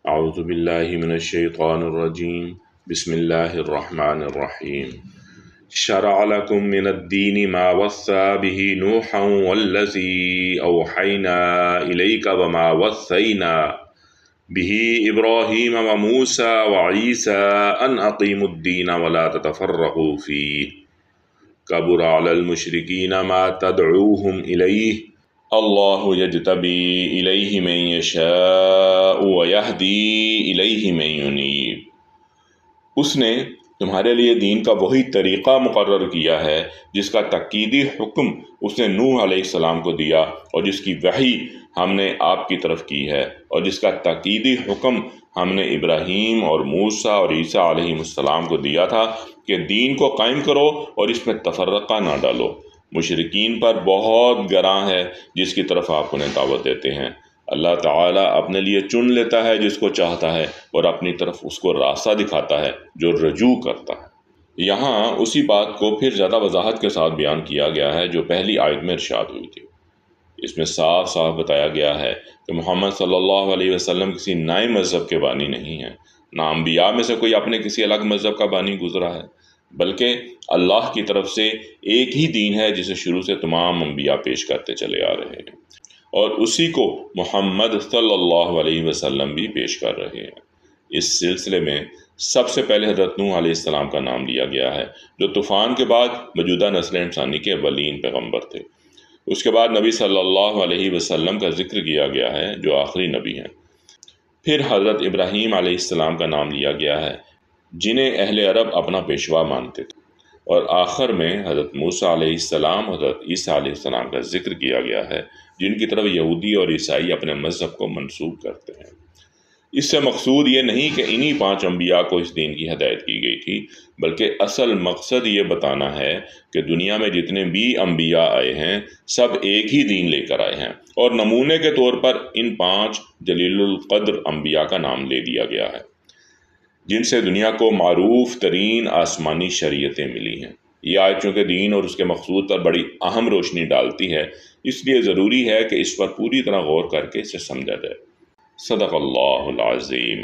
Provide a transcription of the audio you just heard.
اعوذ باللہ من الشیطان الرجیم بسم اللہ الرحمن الرحیم شرع لکم من الدین ما وصى به نوحا والذی اوحینا الیک وما وصینا به ابراہیم وموسى وعیسى ان اقیموا الدین ولا تتفرقوا فیہ کبر علی المشرکین ما تدعوہم الیہ اللہ یجتبی الیہ من یشاء ویہدی الیہ من ینیب۔ اس نے تمہارے لیے دین کا وہی طریقہ مقرر کیا ہے جس کا تاکیدی حکم اس نے نوح علیہ السلام کو دیا اور جس کی وحی ہم نے آپ کی طرف کی ہے، اور جس کا تاکیدی حکم ہم نے ابراہیم اور موسیٰ اور عیسیٰ علیہ السلام کو دیا تھا کہ دین کو قائم کرو اور اس میں تفرقہ نہ ڈالو۔ مشرکین پر بہت گراں ہے جس کی طرف آپ انہیں دعوت دیتے ہیں۔ اللہ تعالیٰ اپنے لیے چن لیتا ہے جس کو چاہتا ہے اور اپنی طرف اس کو راستہ دکھاتا ہے جو رجوع کرتا ہے۔ یہاں اسی بات کو پھر زیادہ وضاحت کے ساتھ بیان کیا گیا ہے جو پہلی آیت میں ارشاد ہوئی تھی۔ اس میں صاف صاف بتایا گیا ہے کہ محمد صلی اللہ علیہ وسلم کسی نئے مذہب کے بانی نہیں ہیں، نہ انبیاء میں سے کوئی اپنے کسی الگ مذہب کا بانی گزرا ہے، بلکہ اللہ کی طرف سے ایک ہی دین ہے جسے شروع سے تمام انبیاء پیش کرتے چلے آ رہے ہیں، اور اسی کو محمد صلی اللہ علیہ وسلم بھی پیش کر رہے ہیں۔ اس سلسلے میں سب سے پہلے حضرت نوح علیہ السلام کا نام لیا گیا ہے جو طوفان کے بعد موجودہ نسل انسانی کے اولین پیغمبر تھے۔ اس کے بعد نبی صلی اللہ علیہ وسلم کا ذکر کیا گیا ہے جو آخری نبی ہیں۔ پھر حضرت ابراہیم علیہ السلام کا نام لیا گیا ہے جنہیں اہل عرب اپنا پیشوا مانتے تھے، اور آخر میں حضرت موسیٰ علیہ السلام، حضرت عیسیٰ علیہ السلام کا ذکر کیا گیا ہے جن کی طرف یہودی اور عیسائی اپنے مذہب کو منسوب کرتے ہیں۔ اس سے مقصود یہ نہیں کہ انہی 5 انبیاء کو اس دین کی ہدایت کی گئی تھی، بلکہ اصل مقصد یہ بتانا ہے کہ دنیا میں جتنے بھی انبیاء آئے ہیں سب ایک ہی دین لے کر آئے ہیں، اور نمونے کے طور پر ان 5 جلیل القدر انبیاء کا نام لے دیا گیا ہے جن سے دنیا کو معروف ترین آسمانی شریعتیں ملی ہیں۔ یہ آیت چونکہ دین اور اس کے مقصود پر بڑی اہم روشنی ڈالتی ہے، اس لیے ضروری ہے کہ اس پر پوری طرح غور کر کے اسے سمجھا جائے۔ صدق اللہ العظیم۔